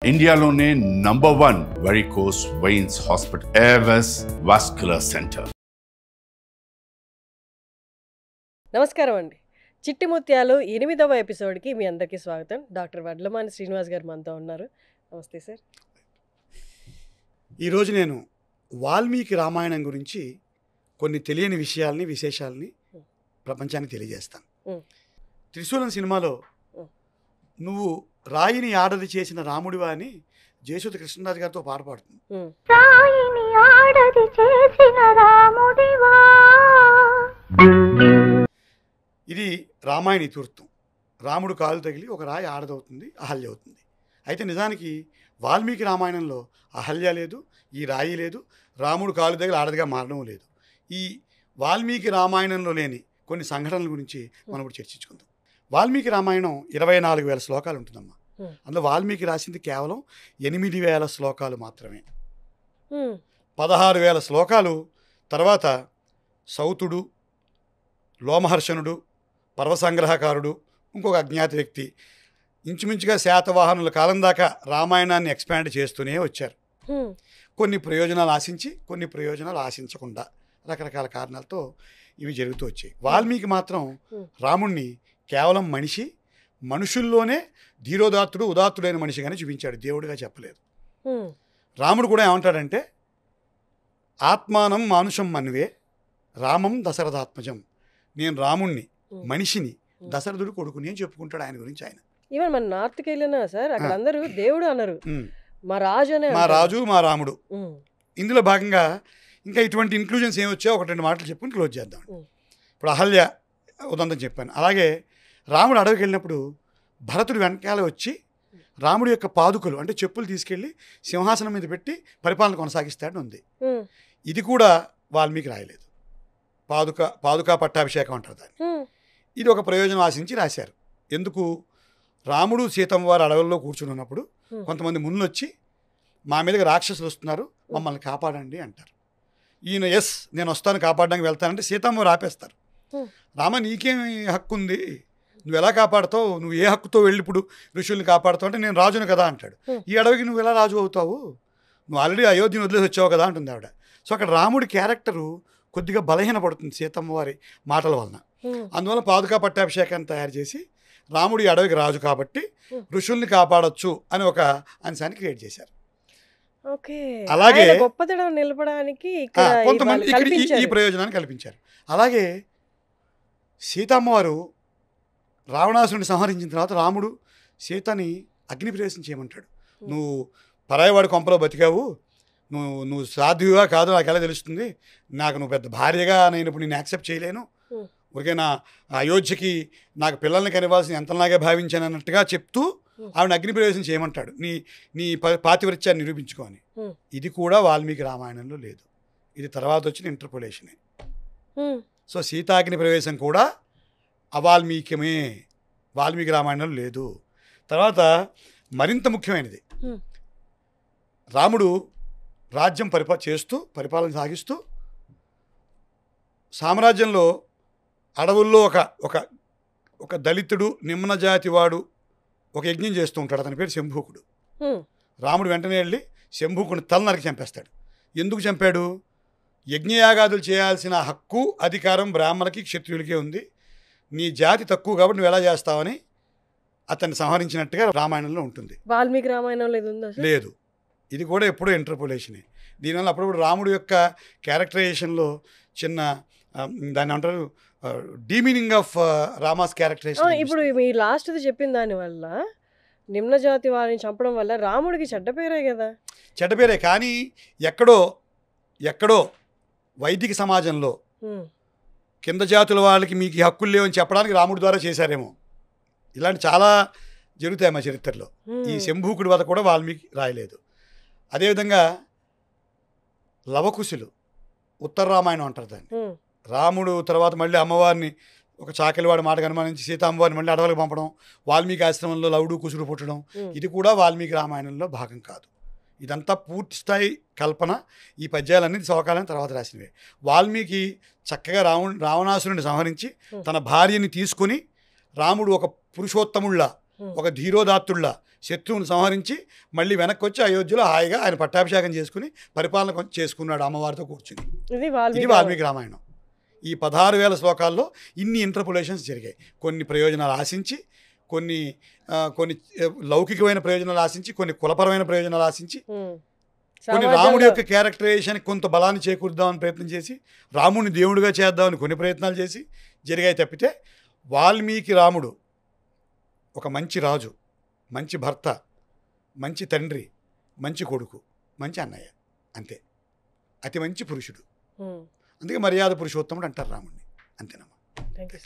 ఇండియాలోనే #1 varicose veins hospital Avis vascular centre. నమస్కారం అండి. చిట్టి ముత్యాలు 8వ ఎపిసోడ్కి మీ అందరికీ స్వాగతం. డాక్టర్ వడ్లమాని శ్రీనివాస్ గారు మనతో ఉన్నారు. నమస్తే సార్. ఈరోజు నేను వాల్మీకి రామాయణం గురించి కొన్ని తెలియని విషయాల్ని విశేషాలని ప్రపంచానికి తెలియజేస్తాను. త్రిశూలం సినిమాలో నువ్వు రాయిని ఆడది చేసిన రాముడివా అని జయసుధ కృష్ణరాజు గారితో పాట పాడుతుంది. రాయిని ఆడది చేసిన రాముడివా. ఇది రామాయణ ఇతివృత్తం. రాముడు కాలు తగిలి ఒక రాయి ఆడదవుతుంది, అహల్య అవుతుంది. అయితే నిజానికి వాల్మీకి రామాయణంలో అహల్య లేదు, ఈ రాయి లేదు, రాముడు కాలు తగిలి ఆడదిగా మారడం లేదు. ఈ వాల్మీకి రామాయణంలో లేని కొన్ని సంఘటనల గురించి మనం ఇప్పుడు చర్చించుకుందాం. వాల్మీకి రామాయణం 24,000 శ్లోకాలు ఉంటుందమ్మా. అందులో వాల్మీకి రాసింది కేవలం 8,000 శ్లోకాలు మాత్రమే. 16,000 శ్లోకాలు తర్వాత సౌతుడు, లోమహర్షణుడు, పర్వసంగ్రహకారుడు, ఇంకొక అజ్ఞాత వ్యక్తి ఇంచుమించుగా శాతవాహనుల కాలం దాకా రామాయణాన్ని ఎక్స్పాండ్ చేస్తూనే వచ్చారు. కొన్ని ప్రయోజనాలు ఆశించి, కొన్ని ప్రయోజనాలు ఆశించకుండా రకరకాల కారణాలతో ఇవి జరుగుతూ వచ్చాయి. వాల్మీకి మాత్రం రాముణ్ణి కేవలం మనుషుల్లోనే ధీరోదాత్తుడు, ఉదాత్తుడైన మనిషిగానే చూపించాడు, దేవుడిగా చెప్పలేదు. రాముడు కూడా ఏమంటాడంటే, ఆత్మానం మానుషం మన్వే రామం దశరథాత్మజం. నేను రాముణ్ణి, మనిషిని, దశరథుడు కొడుకుని అని చెప్పుకుంటాడు ఆయన గురించి. ఆయన ఈవెన్ మన నార్త్కి వెళ్ళినా సార్, అక్కడ అందరూ దేవుడు అన్నారు, మా రాజు అనే, మా రాజు, మా రాముడు. ఇందులో భాగంగా ఇంకా ఇటువంటి ఇంక్లూజన్స్ ఏమి వచ్చాయో 1-2 మాటలు చెప్పుకుని క్లోజ్ చేద్దాం. ఇప్పుడు అహల్య ఉదంతం చెప్పాను. అలాగే రాముడు అడవికి వెళ్ళినప్పుడు భరతుడు వెనకాల వచ్చి రాముడి యొక్క పాదుకలు అంటే చెప్పులు తీసుకెళ్ళి సింహాసనం మీద పెట్టి పరిపాలన కొనసాగిస్తాడని ఉంది. ఇది కూడా వాల్మీకి రాయలేదు. పాదుకా పట్టాభిషేకం అంటారు దాన్ని. ఇది ఒక ప్రయోజనం ఆశించి రాశారు. ఎందుకు? రాముడు సీతమ్మ వారు అడవుల్లో కూర్చుని ఉన్నప్పుడు కొంతమంది మునులు వచ్చి, మా మీదకి రాక్షసులు వస్తున్నారు, మమ్మల్ని కాపాడండి అంటారు. ఈయన ఎస్ నేను వస్తాను, కాపాడడానికి వెళ్తానంటే సీతమ్మ వారు ఆపేస్తారు. రామ నీకేమి హక్కు ఉంది, నువ్వు ఎలా కాపాడుతావు, నువ్వు ఏ హక్కుతో వెళ్ళి ఇప్పుడు ఋషుల్ని కాపాడుతావు అంటే నేను రాజును కదా అంటాడు. ఈ అడవికి నువ్వు ఎలా రాజు అవుతావు, నువ్వు ఆల్రెడీ అయోధ్యను వదిలేసి వచ్చావు కదా అంటుంది ఆవిడ. సో అక్కడ రాముడి క్యారెక్టరు కొద్దిగా బలహీనపడుతుంది సీతమ్మ వారి మాటల వలన. అందువల్ల పాదుకా పట్టాభిషేకాన్ని తయారు చేసి రాముడి అడవికి రాజు కాబట్టి ఋషుల్ని కాపాడొచ్చు అని ఒక అంశాన్ని క్రియేట్ చేశారు. అలాగే గొప్పతనం నిలపడానికి కొంతమంది ఇక్కడ ఈ ప్రయోజనాన్ని కల్పించారు. అలాగే సీతమ్మవారు రావణాసురుని సంహరించిన తర్వాత రాముడు సీతని అగ్ని ప్రవేశం చేయమంటాడు. నువ్వు పరాయవాడి కొంపలో బతికావు, నువ్వు సాధ్యుగా కాదు నాకు ఎలా తెలుస్తుంది, నాకు నువ్వు పెద్ద భార్యగా నేను ఇప్పుడు నేను యాక్సెప్ట్ చేయలేను, ఊరికే నా అయోధ్యకి నాకు పిల్లల్ని కనివ్వాల్సిన ఎంతలాగే భావించాను అన్నట్టుగా చెప్తూ ఆవిడ అగ్ని ప్రవేశం చేయమంటాడు, నీ పాతివృత్యాన్ని నిరూపించుకోని. ఇది కూడా వాల్మీకి రామాయణంలో లేదు, ఇది తర్వాత వచ్చిన ఇంటర్పోలేషనే. సో సీతాగ్ని ప్రవేశం కూడా అవాల్మీకమే, వాల్మీకి రామాయణంలో లేదు. తర్వాత మరింత ముఖ్యమైనది, రాముడు రాజ్యం పరిపాలన సాగిస్తూ సామ్రాజ్యంలో అడవుల్లో ఒక దళితుడు, నిమ్న జాతి వాడు ఒక యజ్ఞం చేస్తూ ఉంటాడు. అతని పేరు శంభూకుడు. రాముడు వెంటనే వెళ్ళి శంభూకుని తల నరికి చంపేస్తాడు. ఎందుకు చంపాడు? యజ్ఞయాగాదులు చేయాల్సిన హక్కు, అధికారం బ్రాహ్మణులకి, క్షత్రియులకే ఉంది, నీ జాతి తక్కువ కాబట్టి నువ్వు ఎలా చేస్తావని అతన్ని సంహరించినట్టుగా రామాయణంలో ఉంటుంది. వాల్మీకి రామాయణంలో లేదు. ఇది కూడా ఎప్పుడూ ఇంటర్పోలేషనే. దీనివల్ల అప్పుడప్పుడు రాముడు యొక్క క్యారెక్టరైజేషన్లో చిన్న దాన్ని అంటారు డీమీనింగ్ ఆఫ్ రామాస్ క్యారెక్టరైజేషన్. ఇప్పుడు మీ లాస్ట్ది చెప్పిన దానివల్ల నిమ్న జాతి వారిని చంపడం వల్ల రాముడికి చెడ్డ పేరే కదా. చెడ్డ పేరే, కానీ ఎక్కడో వైదిక సమాజంలో కింద జాతుల వాళ్ళకి మీకు హక్కులు లేవని చెప్పడానికి రాముడి ద్వారా చేశారేమో. ఇలాంటి చాలా జరుగుతాయి మా చరిత్రలో. ఈ శంభూకుడి వద్ద కూడా వాల్మీకి రాయలేదు. అదేవిధంగా లవకుశులు, ఉత్తర రామాయణం అంటారు దాన్ని. రాముడు తర్వాత మళ్ళీ అమ్మవారిని ఒక చాకలివాడి మాటకు అనుమానించి సీతామ్మవారిని మళ్ళీ అడవులకు పంపడం, వాల్మీకి ఆశ్రమంలో లవుడు కుసుడు పుట్టడం, ఇది కూడా వాల్మీకి రామాయణంలో భాగం కాదు. ఇదంతా పూర్తి స్థాయి కల్పన. ఈ పద్యాలన్నీ శోకాలం తర్వాత రాసినవే. వాల్మీకి చక్కగా రావణాసురుని సంహరించి తన భార్యని తీసుకుని రాముడు ఒక పురుషోత్తముళ్ళ ఒక ధీరోదాత్తుళ్ళ శత్రువుని సంహరించి మళ్ళీ వెనక్కి వచ్చి అయోధ్యలో హాయిగా ఆయన పట్టాభిషేకం చేసుకుని పరిపాలన చేసుకున్నాడు అమ్మవారితో కూర్చుని. ఇది వాల్మీకి రామాయణం. ఈ 16,000 శ్లోకాల్లో ఇన్ని ఇంటర్పోలేషన్స్ జరిగాయి. కొన్ని ప్రయోజనాలు ఆశించి, కొన్ని లౌకికమైన ప్రయోజనాలు ఆశించి, కొన్ని కులపరమైన ప్రయోజనాలు ఆశించి, కొన్ని రాముడి యొక్క క్యారెక్టరైజేషన్ కొంత బలాన్ని చేకూర్దామని ప్రయత్నం చేసి, రాముడిని దేవుడిగా చేద్దామని కొన్ని ప్రయత్నాలు చేసి జరిగాయి తప్పితే వాల్మీకి రాముడు ఒక మంచి రాజు, మంచి భర్త, మంచి తండ్రి, మంచి కొడుకు, మంచి అన్నయ్య, అంతే. అతి మంచి పురుషుడు. అందుకే మర్యాద పురుషోత్తముడు అంటారు రాముడిని. అంతేనమ్మా. Thank you.